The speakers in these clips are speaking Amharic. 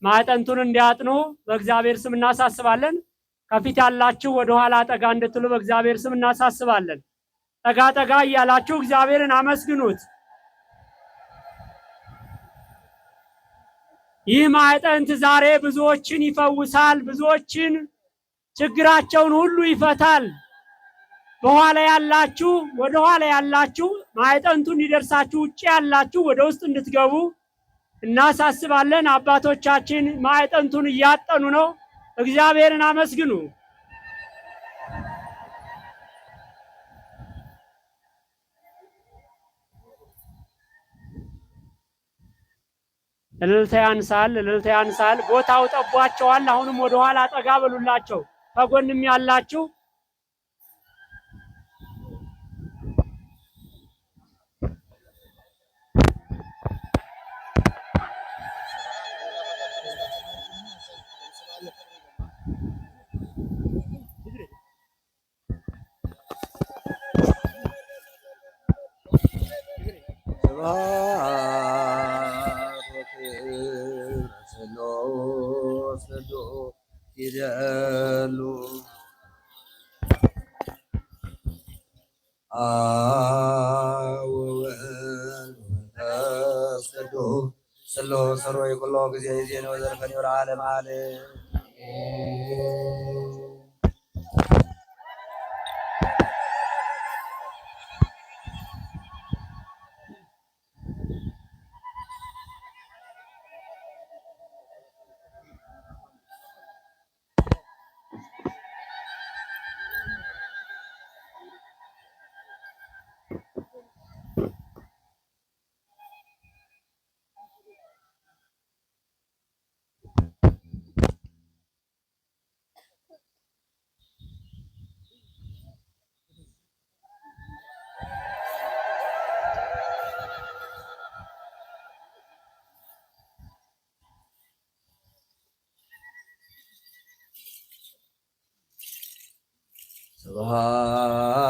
ማዕጠንቱን እንዲያጥኑ በእግዚአብሔር ስም እናሳስባለን። ከፊት ያላችሁ ወደ ኋላ ጠጋ እንድትሉ በእግዚአብሔር ስም እናሳስባለን። ጠጋ ጠጋ እያላችሁ እግዚአብሔርን አመስግኑት። ይህ ማዕጠንት ዛሬ ብዙዎችን ይፈውሳል፣ ብዙዎችን ችግራቸውን ሁሉ ይፈታል። በኋላ ያላችሁ ወደ ኋላ ያላችሁ ማዕጠንቱ እንዲደርሳችሁ ውጭ ያላችሁ ወደ ውስጥ እንድትገቡ እናሳስባለን። አባቶቻችን ማዕጠንቱን እያጠኑ ነው። እግዚአብሔርን አመስግኑ። እልልታ ያንሳል፣ እልልታ ያንሳል። ቦታው ጠቧቸዋል። አሁንም ወደ ኋላ ጠጋ በሉላቸው። ከጎንም ያላችሁ ሰሮይ ኩሎ ጊዜ ዜና ወዘርፈን ወራ ዓለም አለ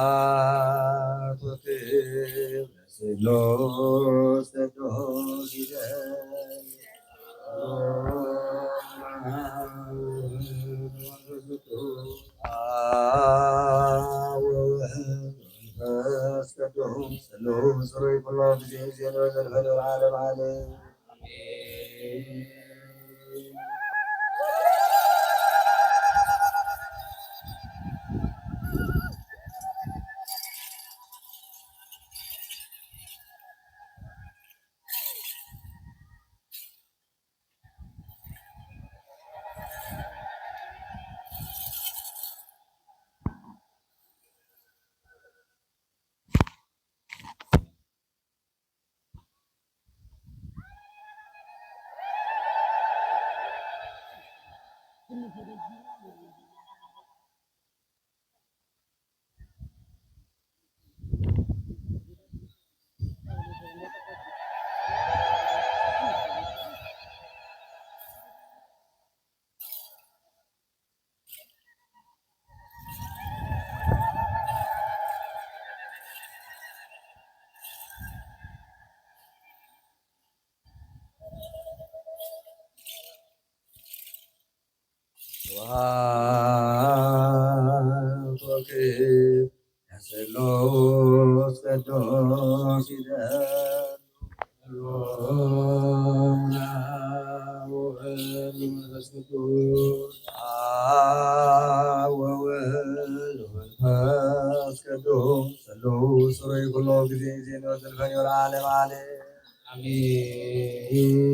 ስብሐት ወክብር ለሥላሴ ቅዱስ ይደል አብ ወወልድ ወመንፈስ ቅዱስ ስሉስ ሠራዊ ኩሎ ጊዜ ዜና ወዘልፈን ወለዓለመ ዓለም አሜን። ስብሐት ወክብር ለሥላሴ ቅዱስ ይደል አብ ወወልድ ወመንፈስ ቅዱስ አብ ወወልድ ወመንፈስ ቅዱስ ስሉስ ሠራዊ ኩሎ ጊዜ ዜና ወዘልፈን ወለዓለመ ዓለም አሜን።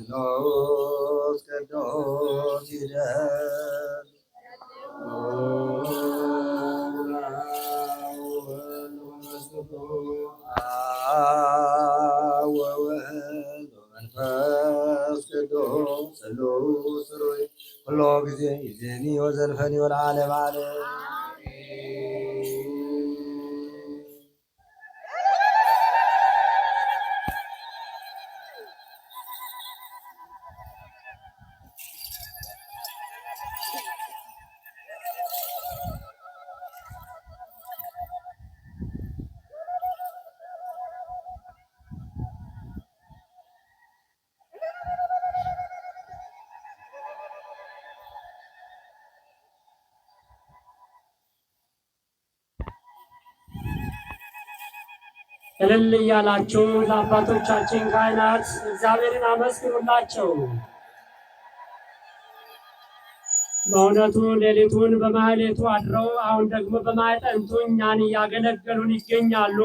ቅዱስ ቅዱስ ይደል ወወልድ ወመንፈስ ቅዱስ ስሉስ ሩይ ኩሎ ጊዜ ይእዜኒ ወዘልፈኒ ወለዓለመ ዓለም። እልል እያላችሁ ለአባቶቻችን ካህናት እግዚአብሔርን አመስግኑላቸው። በእውነቱ ሌሊቱን በማህሌቱ አድረው አሁን ደግሞ በማዕጠንቱ እኛን እያገለገሉን ይገኛሉ።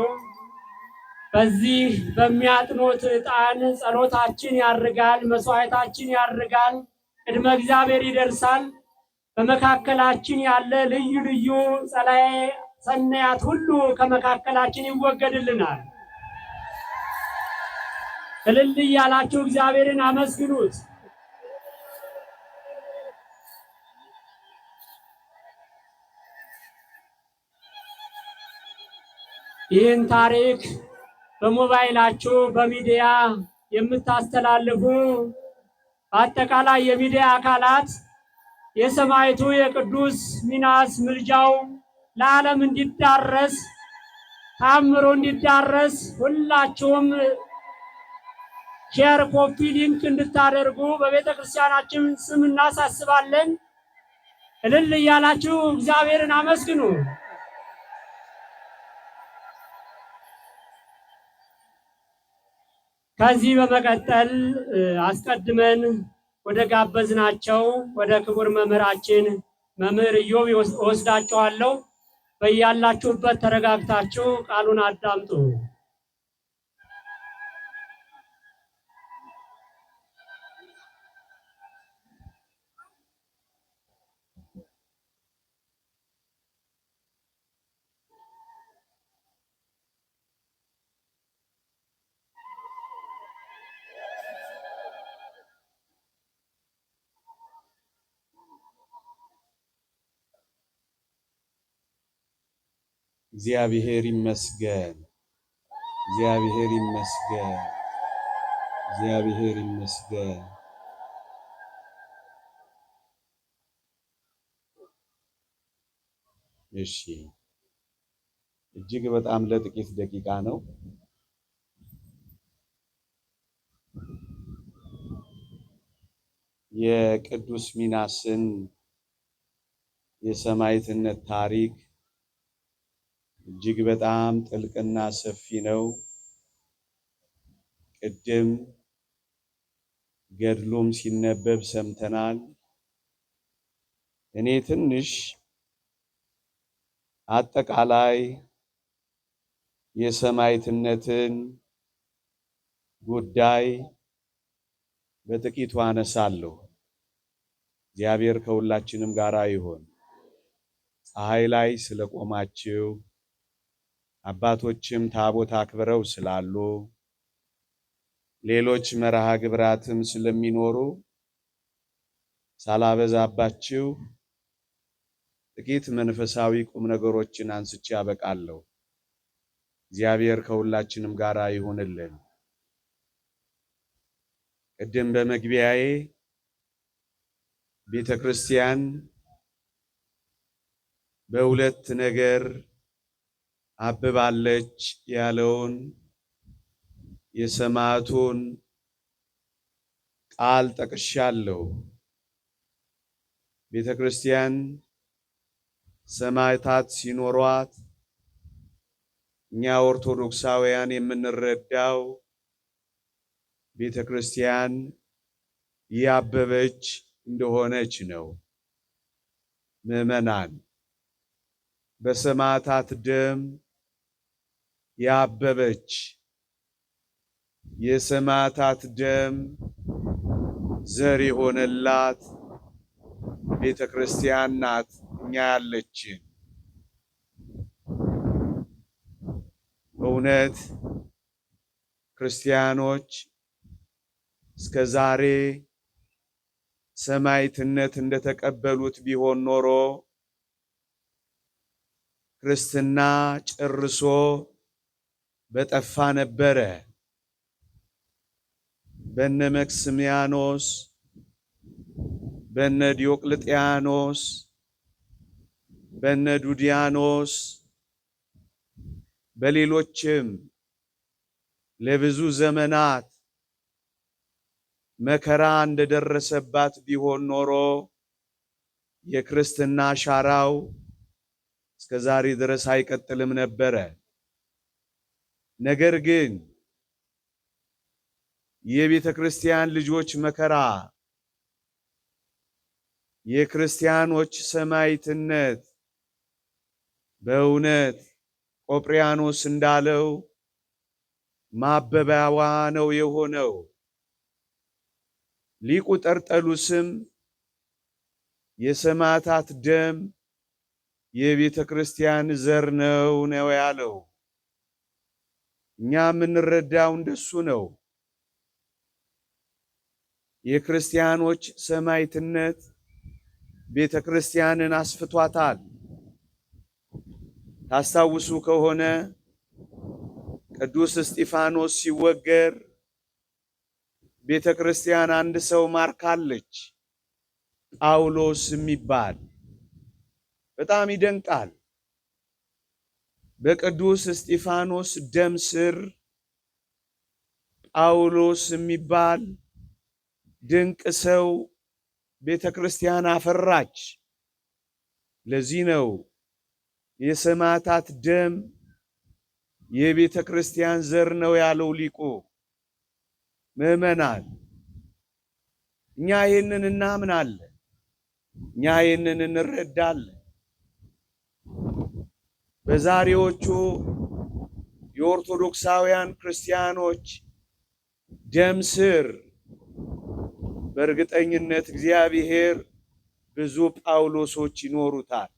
በዚህ በሚያጥኑት ዕጣን ጸሎታችን ያርጋል፣ መስዋዕታችን ያርጋል፣ ቅድመ እግዚአብሔር ይደርሳል። በመካከላችን ያለ ልዩ ልዩ ጸላኤ ሰናያት ሁሉ ከመካከላችን ይወገድልናል። እልል እያላችሁ እግዚአብሔርን አመስግኑት። ይህን ታሪክ በሞባይላችሁ በሚዲያ የምታስተላልፉ አጠቃላይ የሚዲያ አካላት የሰማዕቱ የቅዱስ ሚናስ ምልጃው ለዓለም እንዲዳረስ ታምሮ እንዲዳረስ ሁላችሁም ሼር፣ ኮፒ ሊንክ እንድታደርጉ በቤተ ክርስቲያናችን ስም እናሳስባለን። እልል እያላችሁ እግዚአብሔርን አመስግኑ። ከዚህ በመቀጠል አስቀድመን ወደ ጋበዝናቸው ወደ ክቡር መምህራችን መምህር ኢዮብ ወስዳችኋለሁ። በያላችሁበት ተረጋግታችሁ ቃሉን አዳምጡ። እግዚአብሔር ይመስገን፣ እግዚአብሔር ይመስገን፣ እግዚአብሔር ይመስገን። እሺ፣ እጅግ በጣም ለጥቂት ደቂቃ ነው። የቅዱስ ሚናስን የሰማዕትነት ታሪክ እጅግ በጣም ጥልቅና ሰፊ ነው። ቅድም ገድሉም ሲነበብ ሰምተናል። እኔ ትንሽ አጠቃላይ የሰማዕትነትን ጉዳይ በጥቂቱ አነሳለሁ። እግዚአብሔር ከሁላችንም ጋር ይሁን። ፀሐይ ላይ ስለቆማችሁ አባቶችም ታቦት አክብረው ስላሉ ሌሎች መርሃ ግብራትም ስለሚኖሩ ሳላበዛባችሁ ጥቂት መንፈሳዊ ቁም ነገሮችን አንስቼ አበቃለሁ። እግዚአብሔር ከሁላችንም ጋር ይሁንልን። ቅድም በመግቢያዬ ቤተ ክርስቲያን በሁለት ነገር አብባለች ያለውን የሰማዕቱን ቃል ጠቅሻለሁ። ቤተ ክርስቲያን ሰማዕታት ሲኖሯት እኛ ኦርቶዶክሳውያን የምንረዳው ቤተ ክርስቲያን ያበበች እንደሆነች ነው። ምዕመናን በሰማዕታት ደም ያበበች የሰማዕታት ደም ዘር የሆነላት ቤተ ክርስቲያን ናት እኛ ያለችን። በእውነት ክርስቲያኖች እስከ ዛሬ ሰማዕትነት እንደተቀበሉት ቢሆን ኖሮ ክርስትና ጨርሶ በጠፋ ነበረ። በነ መክስሚያኖስ፣ በነ ዲዮቅልጥያኖስ፣ በነ ዱዲያኖስ በሌሎችም ለብዙ ዘመናት መከራ እንደደረሰባት ቢሆን ኖሮ የክርስትና አሻራው እስከ ዛሬ ድረስ አይቀጥልም ነበረ። ነገር ግን የቤተ ክርስቲያን ልጆች መከራ፣ የክርስቲያኖች ሰማዕትነት በእውነት ቆጵርያኖስ እንዳለው ማበቢያዋ ነው የሆነው። ሊቁ ጠርጠሉስም የሰማዕታት ደም የቤተ ክርስቲያን ዘር ነው ያለው። እኛ የምንረዳው እንደሱ ነው። የክርስቲያኖች ሰማዕትነት ቤተ ክርስቲያንን አስፍቷታል። ታስታውሱ ከሆነ ቅዱስ እስጢፋኖስ ሲወገር ቤተ ክርስቲያን አንድ ሰው ማርካለች፣ ጳውሎስ የሚባል። በጣም ይደንቃል። በቅዱስ እስጢፋኖስ ደም ስር ጳውሎስ የሚባል ድንቅ ሰው ቤተ ክርስቲያን አፈራች። ለዚህ ነው የሰማዕታት ደም የቤተ ክርስቲያን ዘር ነው ያለው ሊቁ። ምዕመናን እኛ ይህንን እናምናለን፣ እኛ ይህንን እንረዳለን። በዛሬዎቹ የኦርቶዶክሳውያን ክርስቲያኖች ደም ስር በእርግጠኝነት እግዚአብሔር ብዙ ጳውሎሶች ይኖሩታል።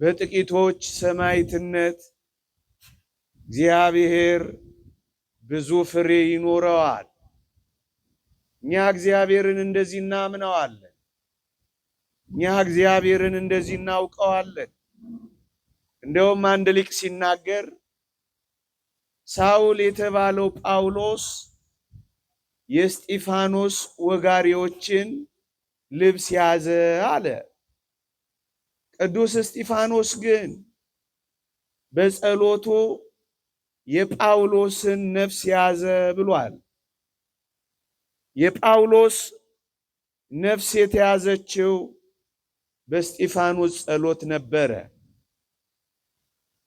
በጥቂቶች ሰማዕትነት እግዚአብሔር ብዙ ፍሬ ይኖረዋል። እኛ እግዚአብሔርን እንደዚህ እናምነዋለን። እኛ እግዚአብሔርን እንደዚህ እናውቀዋለን። እንደውም አንድ ሊቅ ሲናገር ሳውል የተባለው ጳውሎስ የእስጢፋኖስ ወጋሪዎችን ልብስ ያዘ አለ። ቅዱስ እስጢፋኖስ ግን በጸሎቱ የጳውሎስን ነፍስ ያዘ ብሏል። የጳውሎስ ነፍስ የተያዘችው በእስጢፋኖስ ጸሎት ነበረ።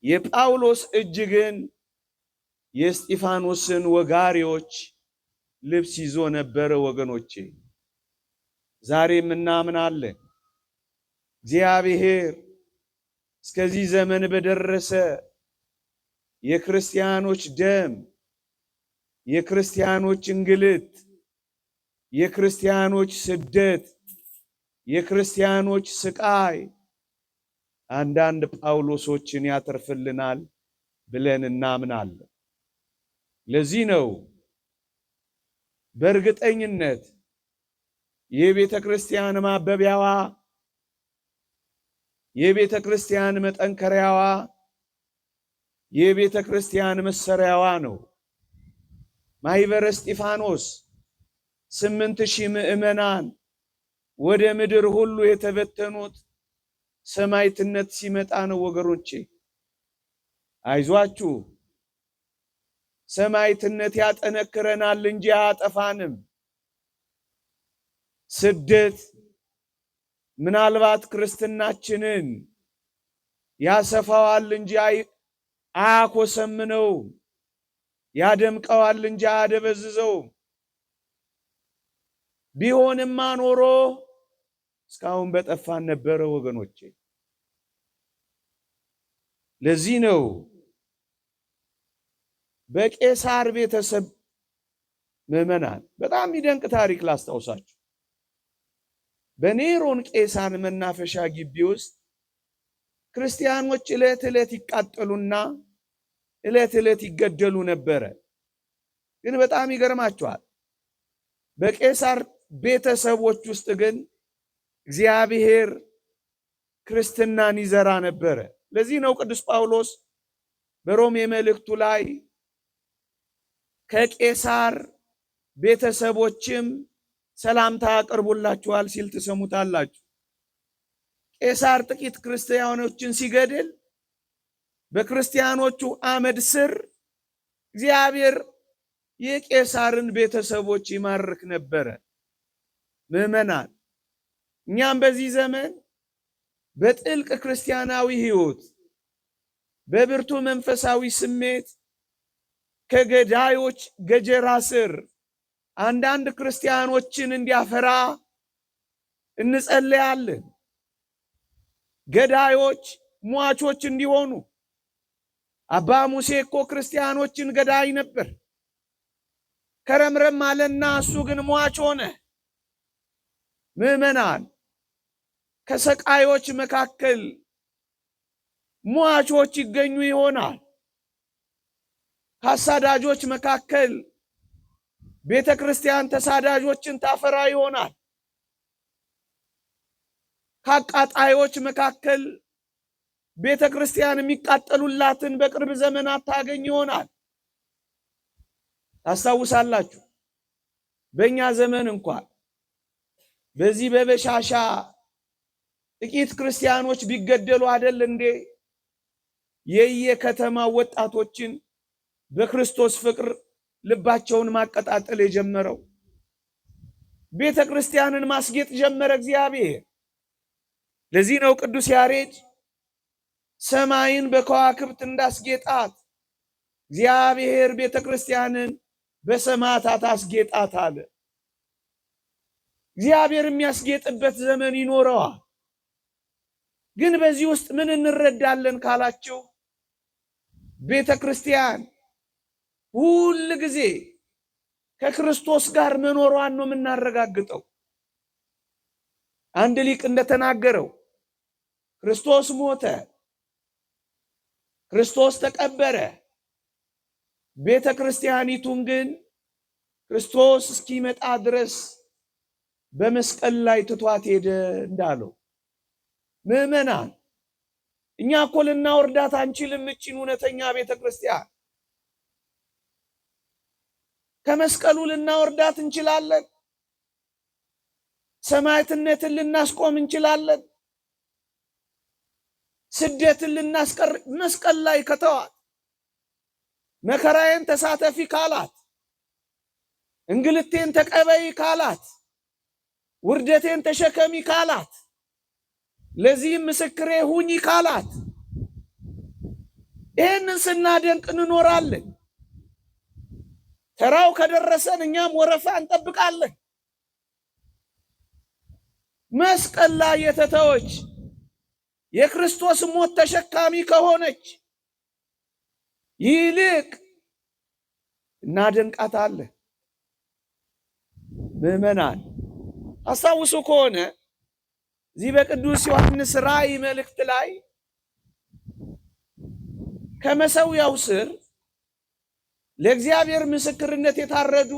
የጳውሎስ እጅ ግን የእስጢፋኖስን ወጋሪዎች ልብስ ይዞ ነበረ። ወገኖቼ ዛሬም እናምናለን እግዚአብሔር እስከዚህ ዘመን በደረሰ የክርስቲያኖች ደም፣ የክርስቲያኖች እንግልት፣ የክርስቲያኖች ስደት፣ የክርስቲያኖች ስቃይ አንዳንድ ጳውሎሶችን ያተርፍልናል ብለን እናምናለን። ለዚህ ነው በእርግጠኝነት የቤተ ክርስቲያን ማበቢያዋ፣ የቤተ ክርስቲያን መጠንከሪያዋ፣ የቤተ ክርስቲያን መሰሪያዋ ነው። ማኅበረ እስጢፋኖስ 8,000 ምዕመናን ወደ ምድር ሁሉ የተበተኑት ሰማዕትነት ሲመጣ ነው። ወገኖቼ አይዟችሁ፣ ሰማዕትነት ያጠነክረናል እንጂ አያጠፋንም። ስደት ምናልባት ክርስትናችንን ያሰፋዋል እንጂ አያኮሰምነው፣ ያደምቀዋል እንጂ አያደበዝዘው። ቢሆንማ ኖሮ እስካሁን በጠፋን ነበረ ወገኖቼ። ለዚህ ነው በቄሳር ቤተሰብ ምዕመናን በጣም የሚደንቅ ታሪክ ላስታውሳችሁ። በኔሮን ቄሳር መናፈሻ ግቢ ውስጥ ክርስቲያኖች ዕለት ዕለት ይቃጠሉና ዕለት ዕለት ይገደሉ ነበረ። ግን በጣም ይገርማቸዋል። በቄሳር ቤተሰቦች ውስጥ ግን እግዚአብሔር ክርስትናን ይዘራ ነበረ። ለዚህ ነው ቅዱስ ጳውሎስ በሮሜ መልእክቱ ላይ ከቄሳር ቤተሰቦችም ሰላምታ አቅርቡላችኋል ሲል ትሰሙታላችሁ። ቄሳር ጥቂት ክርስቲያኖችን ሲገድል በክርስቲያኖቹ አመድ ስር እግዚአብሔር የቄሳርን ቤተሰቦች ይማርክ ነበረ። ምዕመናን እኛም በዚህ ዘመን በጥልቅ ክርስቲያናዊ ሕይወት በብርቱ መንፈሳዊ ስሜት ከገዳዮች ገጀራ ስር አንዳንድ ክርስቲያኖችን እንዲያፈራ እንጸልያለን። ገዳዮች ሟቾች እንዲሆኑ። አባ ሙሴ እኮ ክርስቲያኖችን ገዳይ ነበር። ከረምረም አለና እሱ ግን ሟች ሆነ። ምዕመናን ከሰቃዮች መካከል ሟቾች ይገኙ ይሆናል። ከአሳዳጆች መካከል ቤተ ክርስቲያን ተሳዳጆችን ታፈራ ይሆናል። ከአቃጣዮች መካከል ቤተ ክርስቲያን የሚቃጠሉላትን በቅርብ ዘመናት ታገኝ ይሆናል። ታስታውሳላችሁ፣ በእኛ ዘመን እንኳን በዚህ በበሻሻ ጥቂት ክርስቲያኖች ቢገደሉ አይደል እንዴ የየከተማው ወጣቶችን በክርስቶስ ፍቅር ልባቸውን ማቀጣጠል የጀመረው? ቤተ ክርስቲያንን ማስጌጥ ጀመረ እግዚአብሔር። ለዚህ ነው ቅዱስ ያሬድ ሰማይን በከዋክብት እንዳስጌጣት እግዚአብሔር ቤተ ክርስቲያንን በሰማዕታት አስጌጣት አለ። እግዚአብሔር የሚያስጌጥበት ዘመን ይኖረዋል። ግን በዚህ ውስጥ ምን እንረዳለን ካላችሁ ቤተ ክርስቲያን ሁል ጊዜ ከክርስቶስ ጋር መኖሯን ነው የምናረጋግጠው። አንድ ሊቅ እንደተናገረው ክርስቶስ ሞተ፣ ክርስቶስ ተቀበረ፣ ቤተ ክርስቲያኒቱን ግን ክርስቶስ እስኪመጣ ድረስ በመስቀል ላይ ትቷት ሄደ እንዳለው። ምዕመናን እኛ እኮ ልናወርዳት አንችልም እቺን እውነተኛ ቤተ ክርስቲያን። ከመስቀሉ ልናወርዳት እንችላለን። ሰማዕትነትን ልናስቆም እንችላለን። ስደትን ልናስቀር መስቀል ላይ ከተዋት፣ መከራዬን ተሳተፊ ካላት፣ እንግልቴን ተቀበይ ካላት፣ ውርደቴን ተሸከሚ ካላት፣ ለዚህም ምስክሬ ሁኚ ካላት፣ ይህንን ስናደንቅ እንኖራለን። ተራው ከደረሰን እኛም ወረፋ እንጠብቃለን። መስቀል ላይ የተተወች የክርስቶስ ሞት ተሸካሚ ከሆነች ይልቅ እናደንቃታለን። ምዕመናን አስታውሱ ከሆነ እዚህ በቅዱስ ዮሐንስ ራእይ መልእክት ላይ ከመሠዊያው ስር ለእግዚአብሔር ምስክርነት የታረዱ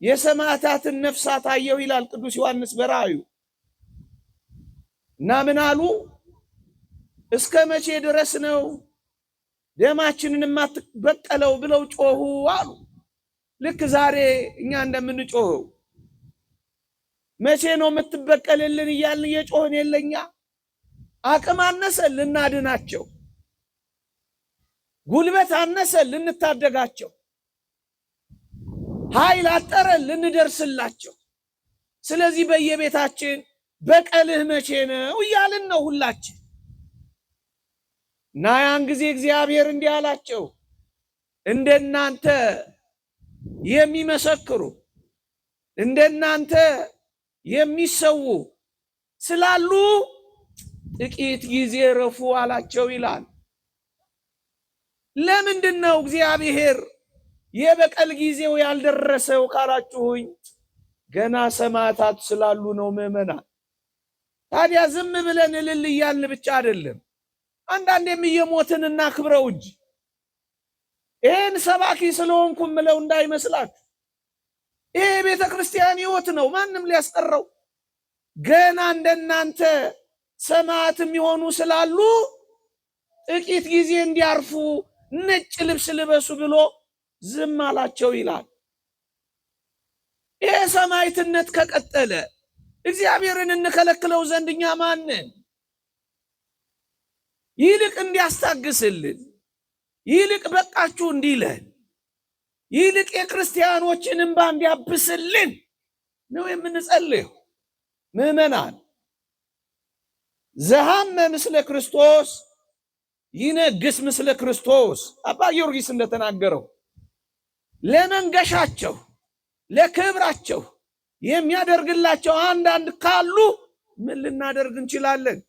የሰማዕታትን ነፍሳት አየሁ ይላል ቅዱስ ዮሐንስ በራእዩ። እና ምን አሉ? እስከ መቼ ድረስ ነው ደማችንን የማትበቀለው ብለው ጮሁ አሉ። ልክ ዛሬ እኛ እንደምንጮኸው መቼ ነው የምትበቀልልን እያልን እየጮህን የለኛ? አቅም አነሰን ልናድናቸው፣ ጉልበት አነሰን ልንታደጋቸው፣ ኃይል አጠረን ልንደርስላቸው። ስለዚህ በየቤታችን በቀልህ መቼ ነው እያልን ነው ሁላችን። እና ያን ጊዜ እግዚአብሔር እንዲህ አላቸው፣ እንደናንተ የሚመሰክሩ እንደናንተ የሚሰው ስላሉ ጥቂት ጊዜ ረፉ አላቸው ይላል። ለምንድን ነው እግዚአብሔር የበቀል ጊዜው ያልደረሰው ካላችሁኝ ገና ሰማዕታት ስላሉ ነው ምዕመናን። ታዲያ ዝም ብለን እልል እያልን ብቻ አይደለም፣ አንዳንዴም እየሞትን እናክብረው እንጂ። ይህን ሰባኪ ስለሆንኩ ምለው እንዳይመስላችሁ። ይሄ ቤተ ክርስቲያን ሕይወት ነው፣ ማንም ሊያስቀረው። ገና እንደናንተ ሰማዕት የሚሆኑ ስላሉ ጥቂት ጊዜ እንዲያርፉ ነጭ ልብስ ልበሱ ብሎ ዝም አላቸው ይላል። ይሄ ሰማዕትነት ከቀጠለ እግዚአብሔርን እንከለክለው ዘንድ እኛ ማንን? ይልቅ እንዲያስታግስልን፣ ይልቅ በቃችሁ እንዲለን፣ ይልቅ የክርስቲያኖችን እንባ እንዲያብስልን ነው የምንጸልየው። ምዕመናን ዘሐመ ምስለ ክርስቶስ ይነግስ ምስለ ክርስቶስ አባ ጊዮርጊስ እንደተናገረው ለመንገሻቸው ለክብራቸው የሚያደርግላቸው አንዳንድ ካሉ ምን ልናደርግ እንችላለን?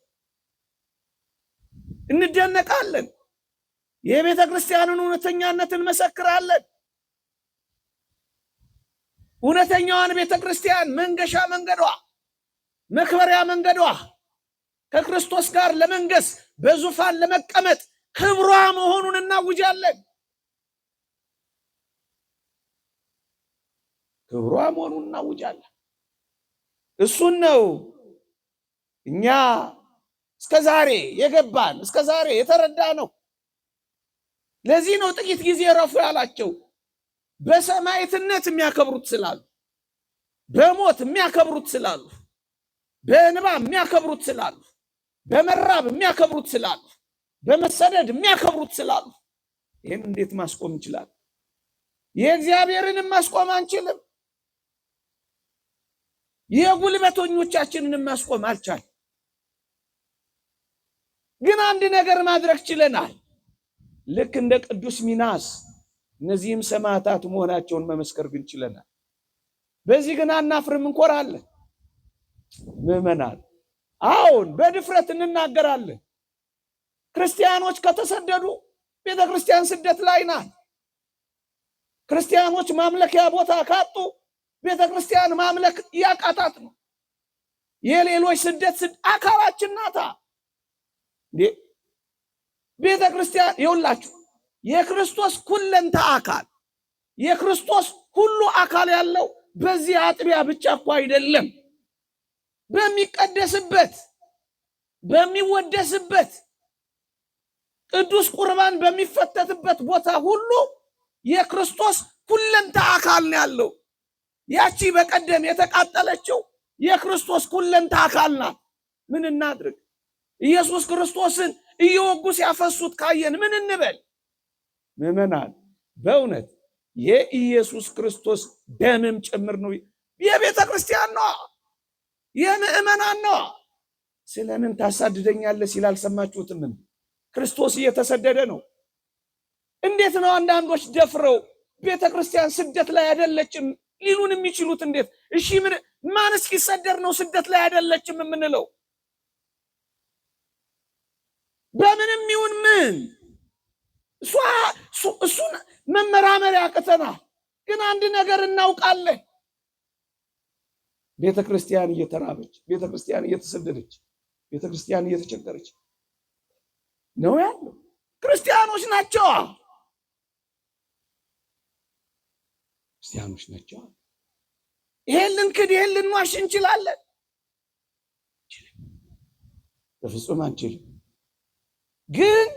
እንደነቃለን። የቤተ ክርስቲያንን እውነተኛነት እንመሰክራለን። እውነተኛዋን ቤተ ክርስቲያን መንገሻ መንገዷ፣ መክበሪያ መንገዷ ከክርስቶስ ጋር ለመንገስ በዙፋን ለመቀመጥ ክብሯ መሆኑን እናውጃለን። ክብሯ መሆኑን እናውጃለን። እሱን ነው እኛ እስከዛሬ የገባን፣ እስከዛሬ የተረዳ ነው። ለዚህ ነው ጥቂት ጊዜ ረፉ ያላቸው። በሰማዕትነት የሚያከብሩት ስላሉ፣ በሞት የሚያከብሩት ስላሉ፣ በእንባ የሚያከብሩት ስላሉ፣ በመራብ የሚያከብሩት ስላሉ፣ በመሰደድ የሚያከብሩት ስላሉ ይህን እንዴት ማስቆም እንችላለን? የእግዚአብሔርንም ማስቆም አንችልም። የጉልበተኞቻችንን ማስቆም አልቻልም። ግን አንድ ነገር ማድረግ ችለናል። ልክ እንደ ቅዱስ ሚናስ እነዚህም ሰማዕታት መሆናቸውን መመስከር ግን ችለናል። በዚህ ግን አናፍርም፣ እንኮራለን። ምዕመናን አሁን በድፍረት እንናገራለን። ክርስቲያኖች ከተሰደዱ ቤተ ክርስቲያን ስደት ላይ ናት። ክርስቲያኖች ማምለኪያ ቦታ ካጡ ቤተ ክርስቲያን ማምለክ ያቃታት ነው። የሌሎች ስደት አካላችን ናታ። ቤተ ክርስቲያን ይውላችሁ የክርስቶስ ኩለንታ አካል፣ የክርስቶስ ሁሉ አካል ያለው በዚህ አጥቢያ ብቻ እኮ አይደለም። በሚቀደስበት፣ በሚወደስበት፣ ቅዱስ ቁርባን በሚፈተትበት ቦታ ሁሉ የክርስቶስ ኩለንታ አካል ነው ያለው። ያቺ በቀደም የተቃጠለችው የክርስቶስ ኩለንታ አካል ናት። ምን እናድርግ? ኢየሱስ ክርስቶስን እየወጉ ሲያፈሱት ካየን ምን እንበል? ምዕመናን በእውነት የኢየሱስ ክርስቶስ ደምም ጭምር ነው። የቤተ ክርስቲያን ነው፣ የምዕመናን ነው። ስለምን ታሳድደኛለህ ሲል አልሰማችሁትም? ክርስቶስ እየተሰደደ ነው። እንዴት ነው አንዳንዶች ደፍረው ቤተ ክርስቲያን ስደት ላይ አይደለችም ሊሉን የሚችሉት? እንዴት? እሺ ማን እስኪሰደድ ነው ስደት ላይ አይደለችም የምንለው? በምንም ይሁን ምን እሱን መመራመር ያቅተናል። ግን አንድ ነገር እናውቃለን። ቤተ ክርስቲያን እየተራበች፣ ቤተ ክርስቲያን እየተሰደደች፣ ቤተ ክርስቲያን እየተቸገረች ነው ያለው። ክርስቲያኖች ናቸው፣ ክርስቲያኖች ናቸው። ይሄን ልንክድ፣ ይሄን ልንዋሽ እንችላለን? በፍጹም አንችልም። ግን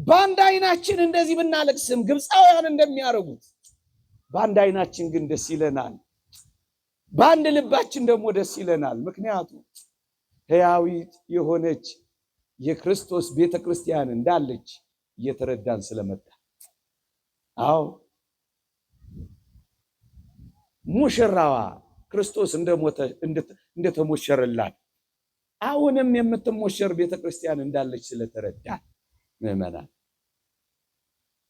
በአንድ አይናችን እንደዚህ ብናለቅስም ግብፃውያን እንደሚያደርጉት በአንድ አይናችን ግን ደስ ይለናል። በአንድ ልባችን ደግሞ ደስ ይለናል። ምክንያቱም ሕያዊት የሆነች የክርስቶስ ቤተ ክርስቲያን እንዳለች እየተረዳን ስለመጣ። አዎ ሙሽራዋ ክርስቶስ እንደተሞሸረላት አሁንም የምትሞሸር ቤተ ክርስቲያን እንዳለች ስለተረዳ ምዕመናን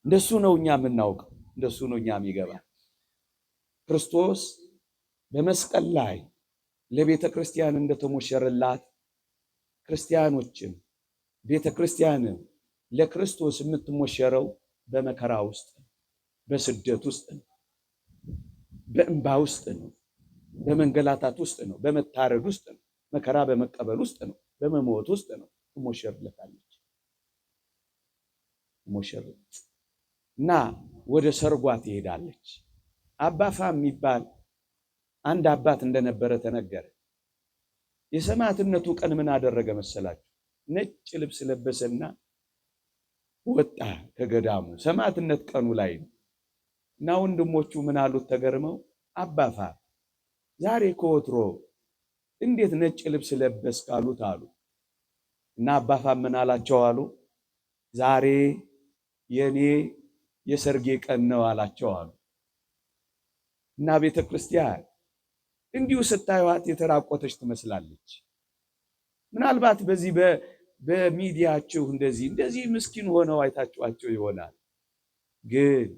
እንደሱ ነው እኛ የምናውቀው፣ እንደሱ ነው እኛ የሚገባ። ክርስቶስ በመስቀል ላይ ለቤተ ክርስቲያን እንደተሞሸረላት ክርስቲያኖችም ቤተ ክርስቲያንም ለክርስቶስ የምትሞሸረው በመከራ ውስጥ፣ በስደት ውስጥ ነው፣ በእንባ ውስጥ ነው፣ በመንገላታት ውስጥ ነው፣ በመታረድ ውስጥ ነው፣ መከራ በመቀበል ውስጥ ነው፣ በመሞት ውስጥ ነው። ትሞሸርለታለች ትሞሸርለት እና ወደ ሰርጓ ትሄዳለች። አባፋ የሚባል አንድ አባት እንደነበረ ተነገረ። የሰማዕትነቱ ቀን ምን አደረገ መሰላችሁ? ነጭ ልብስ ለበሰና ወጣ ከገዳሙ። ሰማዕትነት ቀኑ ላይ ነው እና ወንድሞቹ ምን አሉት ተገርመው፣ አባፋ ዛሬ ከወትሮ እንዴት ነጭ ልብስ ለበስክ አሉት አሉ። እና አባፋ ምን አላቸው አሉ? ዛሬ የኔ የሰርጌ ቀን ነው አላቸው አሉ። እና ቤተ ክርስቲያን እንዲሁ ስታዩት የተራቆተች ትመስላለች። ምናልባት በዚህ በሚዲያችሁ እንደዚህ ምስኪን ሆነው አይታችኋቸው ይሆናል። ግን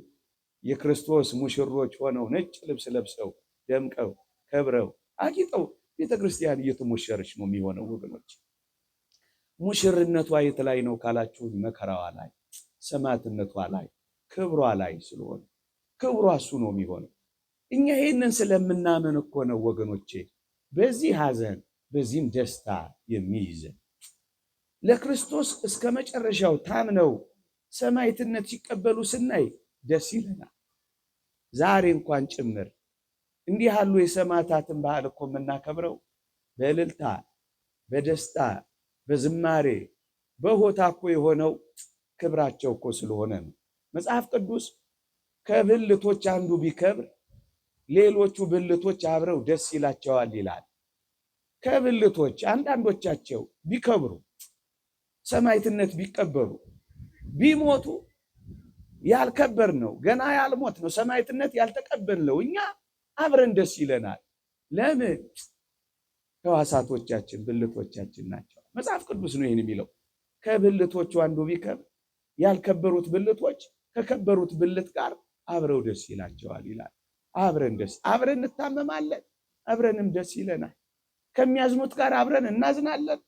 የክርስቶስ ሙሽሮች ሆነው ነጭ ልብስ ለብሰው ደምቀው ከብረው አጊጠው ቤተ ክርስቲያን እየተሞሸረች ነው የሚሆነው ወገኖች። ሙሽርነቷ የት ላይ ነው ካላችሁ፣ መከራዋ ላይ፣ ሰማዕትነቷ ላይ፣ ክብሯ ላይ ስለሆነ ክብሯ እሱ ነው የሚሆነው። እኛ ይሄንን ስለምናምን እኮ ነው ወገኖቼ በዚህ ሐዘን በዚህም ደስታ የሚይዘን። ለክርስቶስ እስከ መጨረሻው ታምነው ሰማዕትነት ሲቀበሉ ስናይ ደስ ይለናል። ዛሬ እንኳን ጭምር እንዲህ ያሉ የሰማዕታትን በዓል እኮ የምናከብረው በእልልታ በደስታ በዝማሬ በሆታ እኮ የሆነው ክብራቸው እኮ ስለሆነ ነው። መጽሐፍ ቅዱስ ከብልቶች አንዱ ቢከብር ሌሎቹ ብልቶች አብረው ደስ ይላቸዋል ይላል። ከብልቶች አንዳንዶቻቸው ቢከብሩ ሰማዕትነት ቢቀበሉ ቢሞቱ ያልከበር ነው ገና ያልሞት ነው ሰማዕትነት ያልተቀበልነው እኛ አብረን ደስ ይለናል። ለምን? ሕዋሳቶቻችን ብልቶቻችን ናቸው። መጽሐፍ ቅዱስ ነው ይህን የሚለው። ከብልቶቹ አንዱ ቢከብር ያልከበሩት ብልቶች ከከበሩት ብልት ጋር አብረው ደስ ይላቸዋል ይላል። አብረን እንታመማለን፣ አብረንም ደስ ይለናል። ከሚያዝኑት ጋር አብረን እናዝናለን፣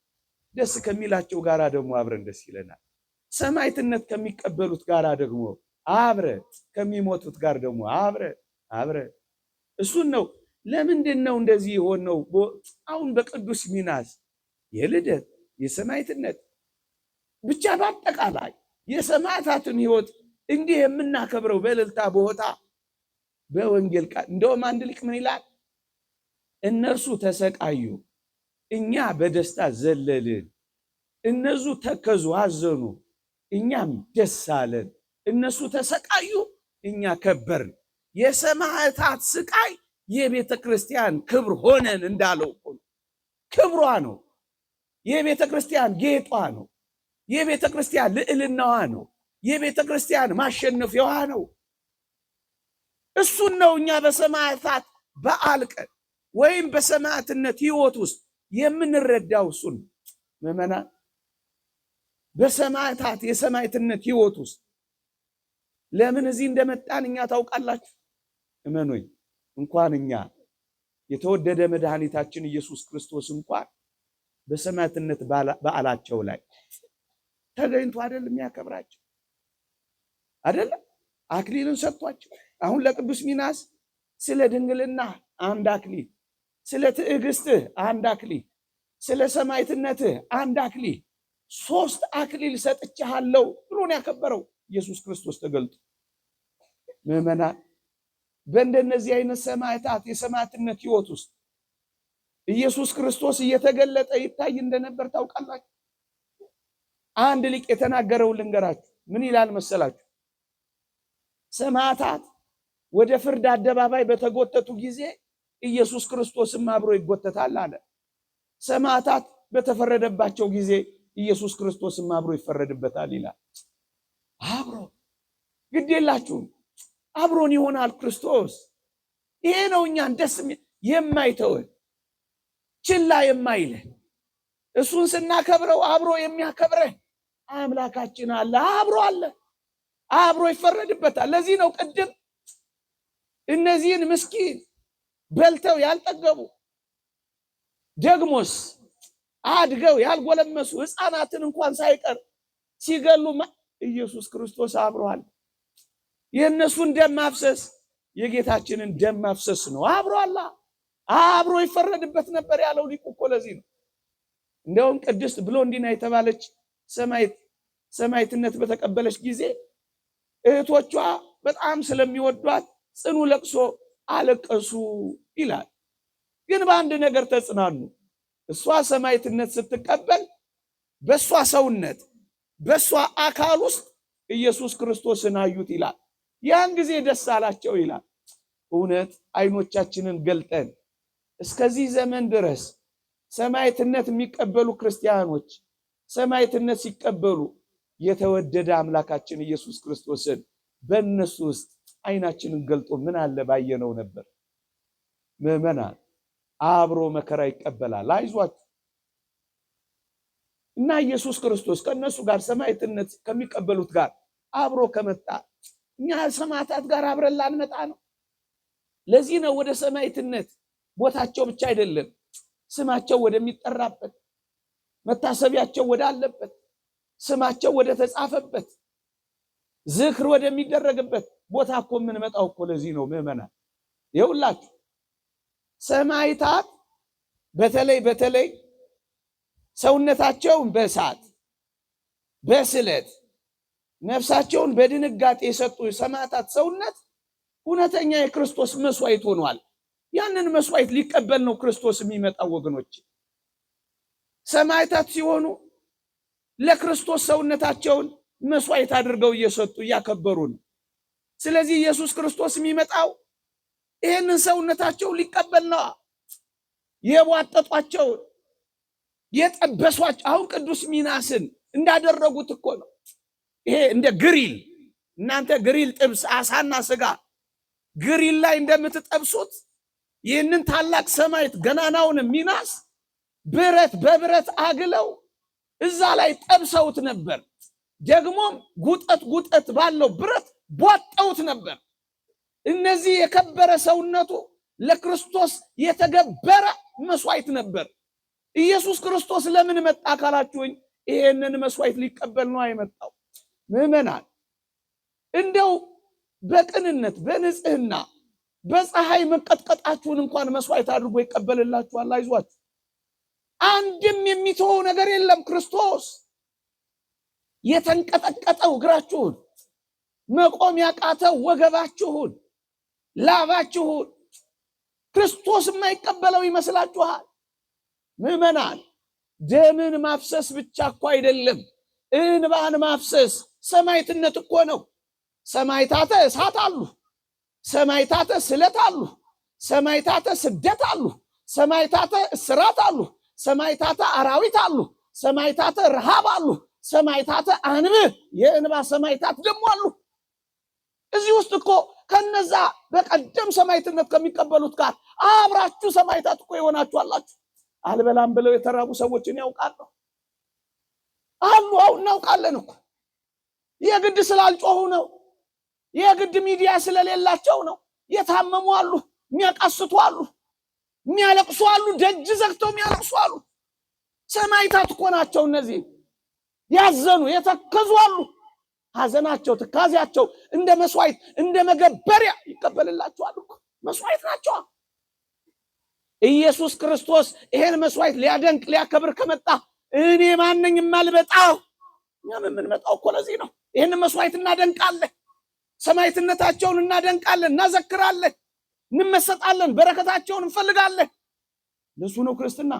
ደስ ከሚላቸው ጋር ደግሞ አብረን ደስ ይለናል። ሰማዕትነት ከሚቀበሉት ጋር ደግሞ አብረን፣ ከሚሞቱት ጋር ደግሞ አብረን እሱን ነው። ለምንድን ነው እንደዚህ የሆነው? አሁን በቅዱስ ሚናስ የልደት የሰማዕትነት ብቻ በአጠቃላይ የሰማዕታትን ሕይወት እንዲህ የምናከብረው በእልልታ በሆታ በወንጌል ቃል እንደውም አንድ ሊቅ ምን ይላል? እነርሱ ተሰቃዩ፣ እኛ በደስታ ዘለልን። እነሱ ተከዙ አዘኑ፣ እኛም ደስ አለን። እነሱ ተሰቃዩ፣ እኛ ከበርን። የሰማዕታት ስቃይ የቤተ ክርስቲያን ክብር ሆነን እንዳለው ክብሯ ነው። የቤተ ክርስቲያን ጌጧ ነው። የቤተ ክርስቲያን ልዕልናዋ ነው። የቤተ ክርስቲያን ማሸነፊያዋ ነው። እሱን ነው እኛ በሰማዕታት በዓል ቀን ወይም በሰማዕትነት ሕይወት ውስጥ የምንረዳው። እሱን ምዕመናን በሰማዕታት የሰማዕትነት ሕይወት ውስጥ ለምን እዚህ እንደመጣን እኛ ታውቃላችሁ? እመኑኝ፣ እንኳን እኛ የተወደደ መድኃኒታችን ኢየሱስ ክርስቶስ እንኳን በሰማዕትነት በዓላቸው ላይ ተገኝቶ አይደል የሚያከብራቸው? አይደለም አክሊልን ሰጥቷቸው። አሁን ለቅዱስ ሚናስ ስለ ድንግልና አንድ አክሊል፣ ስለ ትዕግስትህ አንድ አክሊል፣ ስለ ሰማዕትነትህ አንድ አክሊል፣ 3 አክሊል ሰጥቻለሁ ብሎ ነው ያከበረው ኢየሱስ ክርስቶስ ተገልጦ። ምዕመናን በእንደነዚህ አይነት ሰማዕታት የሰማዕትነት ሕይወት ውስጥ ኢየሱስ ክርስቶስ እየተገለጠ ይታይ እንደነበር ታውቃላችሁ። አንድ ሊቅ የተናገረው ልንገራችሁ። ምን ይላል መሰላችሁ? ሰማዕታት ወደ ፍርድ አደባባይ በተጎተቱ ጊዜ ኢየሱስ ክርስቶስም አብሮ ይጎተታል አለ። ሰማዕታት በተፈረደባቸው ጊዜ ኢየሱስ ክርስቶስም አብሮ ይፈረድበታል ይላል። አብሮ ግድ የላችሁም፣ አብሮን ይሆናል ክርስቶስ። ይሄ ነው እኛን ደስ የማይተወን ችላ የማይለን እሱን ስናከብረው አብሮ የሚያከብረን አምላካችን አለ። አብሮ ይፈረድበታል። ለዚህ ነው ቅድም እነዚህን ምስኪን በልተው ያልጠገቡ ደግሞስ አድገው ያልጎለመሱ ሕፃናትን እንኳን ሳይቀር ሲገሉ ኢየሱስ ክርስቶስ አብሯል። የእነሱን ደም ማፍሰስ የጌታችንን ደም ማፍሰስ ነው። አብሮ ይፈረድበት ነበር ያለው ሊቁ እኮ ለዚህ ነው። እንደውም ቅድስት ብሎንዲና የተባለች ሰማዕትነት በተቀበለች ጊዜ እህቶቿ በጣም ስለሚወዷት ጽኑ ለቅሶ አለቀሱ ይላል። ግን በአንድ ነገር ተጽናኑ። እሷ ሰማዕትነት ስትቀበል በሷ ሰውነት በሷ አካል ውስጥ ኢየሱስ ክርስቶስን አዩት ይላል። ያን ጊዜ ደስ አላቸው ይላል። እውነት አይኖቻችንን ገልጠን እስከዚህ ዘመን ድረስ ሰማዕትነት የሚቀበሉ ክርስቲያኖች ሰማዕትነት ሲቀበሉ የተወደደ አምላካችን ኢየሱስ ክርስቶስን በእነሱ ውስጥ አይናችንን ገልጦ ምን አለ ባየነው ነበር። ምዕመናን አብሮ መከራ ይቀበላል፣ አይዟችሁ። እና ኢየሱስ ክርስቶስ ከነሱ ጋር ሰማዕትነት ከሚቀበሉት ጋር አብሮ ከመጣ እኛ ሰማዕታት ጋር አብረን ላንመጣ ነው። ለዚህ ነው ወደ ሰማዕትነት ቦታቸው ብቻ አይደለም ስማቸው ወደሚጠራበት መታሰቢያቸው ወዳለበት ስማቸው ወደ ተጻፈበት ዝክር ወደሚደረግበት ቦታ እኮ የምንመጣው እኮ ለዚህ ነው ምዕመናን። ይኸውላችሁ ሰማዕታት በተለይ ሰውነታቸውን በእሳት በስለት ነፍሳቸውን በድንጋጤ የሰጡ ሰማዕታት ሰውነት እውነተኛ የክርስቶስ መስዋዕት ሆኗል። ያንን መስዋዕት ሊቀበል ነው ክርስቶስ የሚመጣው ወገኖች። ሰማዕታት ሲሆኑ ለክርስቶስ ሰውነታቸውን መስዋዕት አድርገው እየሰጡ እያከበሩ ነው። ስለዚህ ኢየሱስ ክርስቶስ የሚመጣው ይህንን ሰውነታቸውን ሊቀበል ነው። የቧጠጧቸውን የጠበሷቸው አሁን ቅዱስ ሚናስን እንዳደረጉት እኮ ነው። ይሄ እንደ ግሪል እናንተ ግሪል ጥብስ አሳና ስጋ ግሪል ላይ እንደምትጠብሱት ይህንን ታላቅ ሰማዕት ገናናውን ሚናስ ብረት በብረት አግለው እዛ ላይ ጠብሰውት ነበር። ደግሞም ጉጠት ባለው ብረት ቧጠውት ነበር። እነዚህ የከበረ ሰውነቱ ለክርስቶስ የተገበረ መስዋዕት ነበር። ኢየሱስ ክርስቶስ ለምን መጣ ካላችሁኝ ይሄንን መስዋዕት ሊቀበል ነው የመጣው። ምዕመናን እንደው በቅንነት በንጽህና በፀሐይ መቀጥቀጣችሁን እንኳን መስዋዕት አድርጎ ይቀበልላችኋል። አይዟችሁ፣ አንድም የሚተወው ነገር የለም። ክርስቶስ የተንቀጠቀጠው እግራችሁን፣ መቆም ያቃተው ወገባችሁን፣ ላባችሁን ክርስቶስ የማይቀበለው ይመስላችኋል? ምዕመናን ደምን ማፍሰስ ብቻ እኮ አይደለም፣ እንባን ማፍሰስ ሰማዕትነት እኮ ነው። ሰማዕታተ እሳት አሉ፣ ሰማዕታተ ስለት አሉ፣ ሰማዕታተ ስደት አሉ፣ ሰማዕታተ እስራት አሉ፣ ሰማዕታተ አራዊት አሉ፣ ሰማዕታተ ረሃብ አሉ፣ ሰማዕታተ አንብዕ የእንባ ሰማዕታት ደግሞ አሉ። እዚህ ውስጥ እኮ ከነዛ በቀደም ሰማዕትነት ከሚቀበሉት ጋር አብራችሁ ሰማዕታት እኮ የሆናችሁ አላችሁ። አልበላም ብለው የተራቡ ሰዎችን ያውቃሉ አሉ። አሁን እናውቃለን እኮ የግድ ስላልጮሁ ነው፣ የግድ ሚዲያ ስለሌላቸው ነው። የታመሙ አሉ፣ የሚያቃስቱ አሉ፣ የሚያለቅሱ አሉ፣ ደጅ ዘግተው የሚያለቅሱ አሉ። ሰማዕታት እኮ ናቸው እነዚህ። ያዘኑ የተከዙ አሉ። ሐዘናቸው ትካዜያቸው እንደ መስዋዕት እንደ መገበሪያ ይቀበልላቸዋል እኮ መስዋዕት ናቸው። ኢየሱስ ክርስቶስ ይሄን መስዋዕት ሊያደንቅ ሊያከብር ከመጣ እኔ ማንኝ የማልመጣው? እኛም የምንመጣው እኮ ለዚህ ነው። ይሄን መስዋዕት እናደንቃለን፣ ሰማዕትነታቸውን እናደንቃለን፣ እናዘክራለን፣ እንመሰጣለን፣ በረከታቸውን እንፈልጋለን። ለሱ ነው ክርስትና።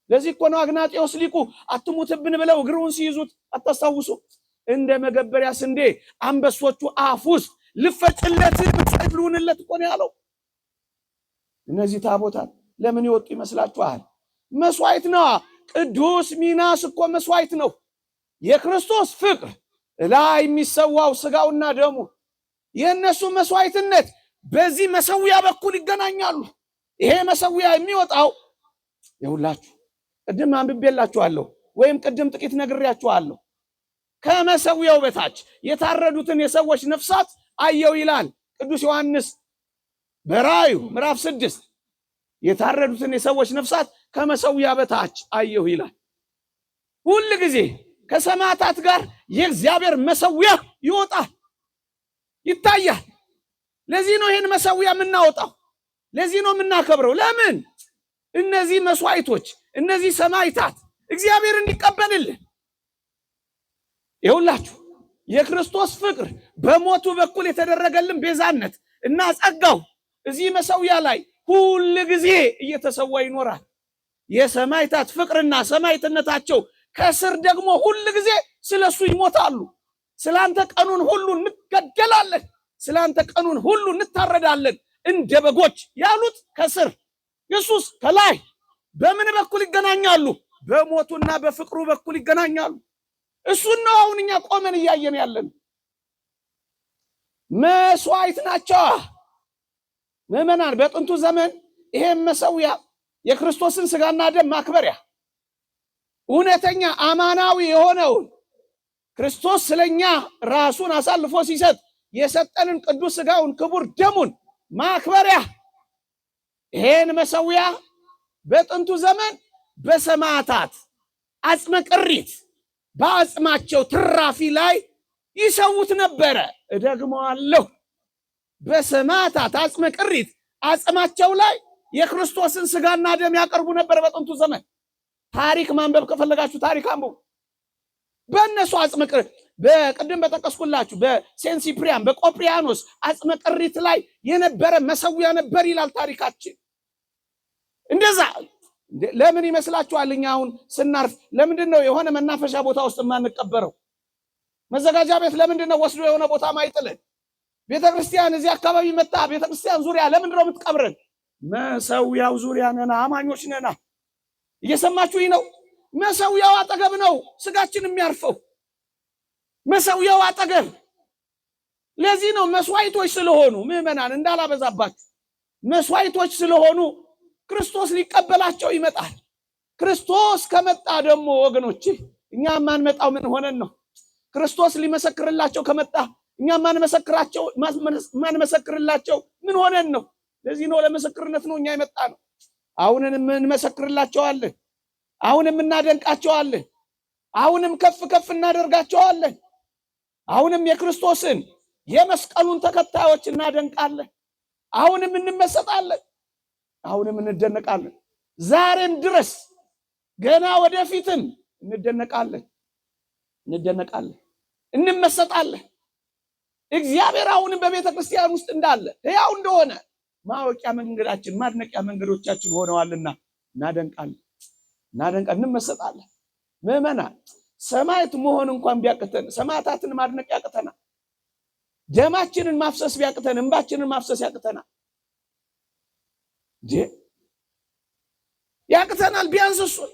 ለዚህ እኮ ነው አግናጤዎስ ሊቁ አትሙትብን ብለው እግሩን ሲይዙት አታስታውሱ? እንደ መገበሪያ ስንዴ አንበሶቹ አፍ ውስጥ ልፈጭለት ብትሰቅሉንለት እኮ ነው ያለው። እነዚህ ታቦታት ለምን ይወጡ ይመስላችኋል? መስዋዕት ነው። ቅዱስ ሚናስ እኮ መስዋዕት ነው። የክርስቶስ ፍቅር ላይ የሚሰዋው ስጋውና ደሙ የእነሱ መስዋዕትነት በዚህ መሰዊያ በኩል ይገናኛሉ። ይሄ መሰዊያ የሚወጣው ይውላችሁ ቅድም አንብቤላችኋለሁ ወይም ቅድም ጥቂት ነግሬያችኋለሁ። ከመሰዊያው በታች የታረዱትን የሰዎች ነፍሳት አየው ይላል ቅዱስ ዮሐንስ በራእዩ ምዕራፍ 6 የታረዱትን የሰዎች ነፍሳት ከመሰዊያ በታች አየሁ ይላል። ሁል ጊዜ ከሰማዕታት ጋር የእግዚአብሔር መሰዊያ ይወጣል፣ ይታያል። ለዚህ ነው ይሄን መሰዊያ የምናወጣው። ለዚህ ነው የምናከብረው። ለምን? እነዚህ መስዋዕቶች፣ እነዚህ ሰማዕታት እግዚአብሔርን ይቀበልልን። ይኸውላችሁ የክርስቶስ ፍቅር በሞቱ በኩል የተደረገልን ቤዛነት እና ጸጋው እዚህ መሰዊያ ላይ ሁል ጊዜ እየተሰዋ ይኖራል። የሰማዕታት ፍቅርና ሰማዕትነታቸው ከስር ደግሞ ሁል ጊዜ ስለሱ ይሞታሉ። ስላንተ ቀኑን ሁሉ እንገደላለን፣ ስላንተ ቀኑን ሁሉ እንታረዳለን እንደ በጎች ያሉት ከስር፣ ኢየሱስ ከላይ በምን በኩል ይገናኛሉ? በሞቱና በፍቅሩ በኩል ይገናኛሉ። እሱን ነው አሁን እኛ ቆመን እያየን ያለን። መስዋዕት ናቸው ምዕመናን። በጥንቱ ዘመን ይሄን መሰዊያ የክርስቶስን ስጋና ደም ማክበሪያ እውነተኛ አማናዊ የሆነውን ክርስቶስ ስለኛ ራሱን አሳልፎ ሲሰጥ የሰጠንን ቅዱስ ስጋውን ክቡር ደሙን ማክበሪያ ይሄን መሰዊያ በጥንቱ ዘመን በሰማዕታት አጽመ ቅሪት በአጽማቸው ትራፊ ላይ ይሰውት ነበረ። እደግመዋለሁ፣ በሰማዕታት አጽመ ቅሪት አጽማቸው ላይ የክርስቶስን ስጋና ደም ያቀርቡ ነበር በጥንቱ ዘመን። ታሪክ ማንበብ ከፈለጋችሁ ታሪክ አንብቡ። በእነሱ አጽመ ቅሪት በቅድም በጠቀስኩላችሁ በሴንት ሲፕሪያን በቆጵሪያኖስ አጽመ ቅሪት ላይ የነበረ መሰዊያ ነበር ይላል ታሪካችን። እንደዛ ለምን ይመስላችኋል? እኛ አሁን ስናርፍ ለምንድን ነው የሆነ መናፈሻ ቦታ ውስጥ የማንቀበረው? መዘጋጃ ቤት ለምንድን ነው ወስዶ የሆነ ቦታ ማይጥልን? ቤተክርስቲያን እዚህ አካባቢ መጣ ቤተክርስቲያን ዙሪያ ለምንድን ነው የምትቀብረን? መሰዊያው ዙሪያ ነና፣ አማኞች ነና። እየሰማችሁኝ ነው? መሰዊያው አጠገብ ነው ስጋችን የሚያርፈው፣ መሰዊያው አጠገብ። ለዚህ ነው መስዋዕቶች ስለሆኑ ምዕመናን እንዳላበዛባችሁ፣ መስዋዕቶች ስለሆኑ ክርስቶስ ሊቀበላቸው ይመጣል። ክርስቶስ ከመጣ ደግሞ ወገኖች እኛ ማንመጣው ምን ሆነን ነው? ክርስቶስ ሊመሰክርላቸው ከመጣ እኛ ማንመሰክርላቸው ምን ሆነን ነው? ለዚህ ነው ለምስክርነት ነው እኛ የመጣ ነው። አሁንም እንመሰክርላቸዋለን፣ አሁንም እናደንቃቸዋለን፣ አሁንም ከፍ ከፍ እናደርጋቸዋለን። አሁንም የክርስቶስን የመስቀሉን ተከታዮች እናደንቃለን፣ አሁንም እንመሰጣለን፣ አሁንም እንደነቃለን። ዛሬም ድረስ ገና ወደፊትም እንደነቃለን፣ እንመሰጣለን። እግዚአብሔር አሁንም በቤተ ክርስቲያን ውስጥ እንዳለ ሕያው እንደሆነ ማወቂያ መንገዳችን ማድነቂያ መንገዶቻችን ሆነዋልና እናደንቃለን፣ እንመሰጣለን። ምዕመናን ሰማዕት መሆን እንኳን ቢያቅተን ሰማዕታትን ማድነቅ ያቅተናል። ደማችንን ማፍሰስ ቢያቅተን እንባችንን ማፍሰስ ያቅተናል። ያቅተናል። ቢያንስ እሱን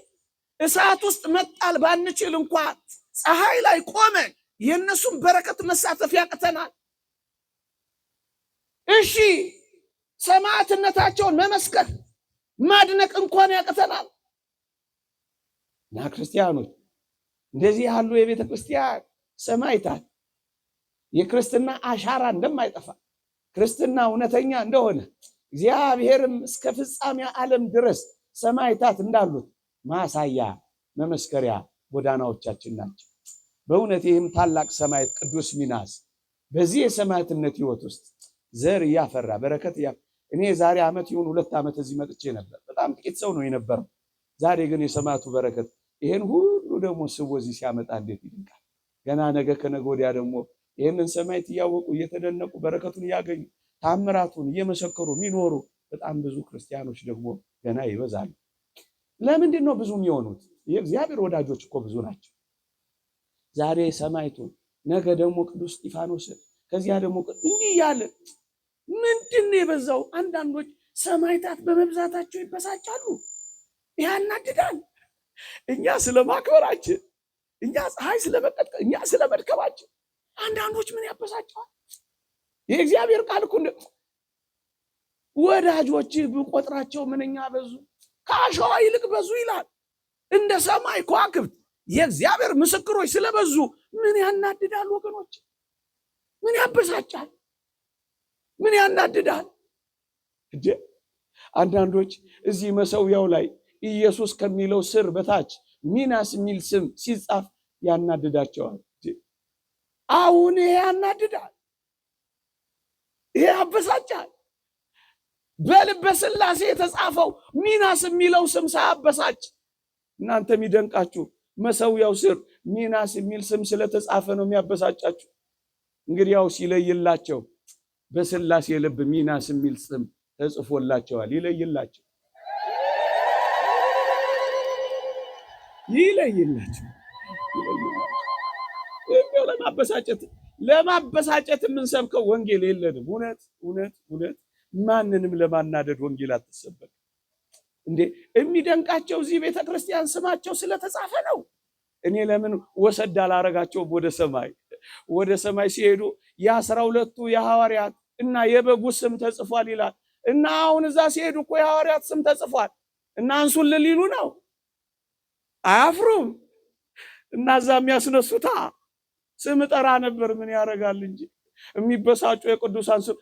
እሳት ውስጥ መጣል ባንችል እንኳን ፀሐይ ላይ ቆመን የእነሱን በረከት መሳተፍ ያቅተናል። እሺ ሰማዕትነታቸውን መመስከር ማድነቅ እንኳን ያቅተናል። እና ክርስቲያኖች እንደዚህ ያሉ የቤተ ክርስቲያን ሰማዕታት የክርስትና አሻራ እንደማይጠፋ ክርስትና እውነተኛ እንደሆነ እግዚአብሔርም እስከ ፍጻሜ ዓለም ድረስ ሰማዕታት እንዳሉት ማሳያ መመስከሪያ ጎዳናዎቻችን ናቸው። በእውነት ይህም ታላቅ ሰማዕት ቅዱስ ሚናስ በዚህ የሰማዕትነት ሕይወት ውስጥ ዘር እያፈራ በረከት እኔ ዛሬ ዓመት ይሁን 2 ዓመት እዚህ መጥቼ ነበር። በጣም ጥቂት ሰው ነው የነበረው። ዛሬ ግን የሰማዕቱ በረከት ይሄን ሁሉ ደግሞ ስቦ እዚህ ሲያመጣ እንዴት ይደንቃል። ገና ነገ ከነገ ወዲያ ደግሞ ይህንን ሰማዕት እያወቁ እየተደነቁ በረከቱን እያገኙ ታምራቱን እየመሰከሩ የሚኖሩ በጣም ብዙ ክርስቲያኖች ደግሞ ገና ይበዛሉ። ለምንድን ነው ብዙ የሚሆኑት? የእግዚአብሔር ወዳጆች እኮ ብዙ ናቸው። ዛሬ ሰማዕቱን ነገ ደግሞ ቅዱስ እስጢፋኖስን ከዚያ ደግሞ እንዲህ ያለ ምንድን ነው የበዛው? አንዳንዶች ሰማዕታት በመብዛታቸው ይበሳጫሉ፣ ያናድዳል። እኛ ስለማክበራችን፣ እኛ ፀሐይ ስለመቀጥቀጥ፣ እኛ ስለመድከማችን አንዳንዶች ምን ያበሳጫዋል? የእግዚአብሔር ቃል እኮ ወዳጆች ብቆጥራቸው ምንኛ በዙ፣ ከአሸዋ ይልቅ በዙ ይላል። እንደ ሰማይ ከዋክብት የእግዚአብሔር ምስክሮች ስለበዙ ምን ያናድዳል ወገኖች? ምን ያበሳጫል? ምን ያናድዳል? አንዳንዶች እዚህ መሰዊያው ላይ ኢየሱስ ከሚለው ስር በታች ሚናስ የሚል ስም ሲጻፍ ያናድዳቸዋል። አሁን ያናድዳል። ይሄ ያበሳጫል። በልበ ሥላሴ የተጻፈው ሚናስ የሚለው ስም ሳያበሳጭ እናንተ የሚደንቃችሁ መሰዊያው ስር ሚናስ የሚል ስም ስለተጻፈ ነው የሚያበሳጫችሁ። እንግዲህ ያው ሲለይላቸው በሥላሴ ልብ ሚናስ የሚል ስም ተጽፎላቸዋል። ይለይላቸው ይለይላቸው። ለማበሳጨት የምንሰብከው ወንጌል የለንም። እውነት ማንንም ለማናደድ ወንጌል አትሰበክ እንዴ። የሚደንቃቸው እዚህ ቤተክርስቲያን ስማቸው ስለተጻፈ ነው። እኔ ለምን ወሰድ አላረጋቸውም ወደ ሰማይ ሲሄዱ የ12ቱ የሐዋርያት እና የበጉ ስም ተጽፏል ይላል እና አሁን እዛ ሲሄዱ እኮ የሐዋርያት ስም ተጽፏል እና አንሱልን ሊሉ ነው። አያፍሩም። እና እዛ የሚያስነሱታ ስም ጠራ ነበር ምን ያደርጋል እንጂ የሚበሳጩ የቅዱሳን ስም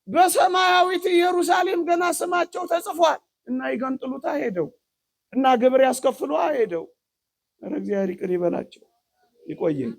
በሰማያዊት ኢየሩሳሌም ገና ስማቸው ተጽፏል እና ይገንጥሉታ ሄደው እና ግብር ያስከፍሉ ሄደው። እግዚአብሔር ይቅር ይበላቸው። ይቆየን።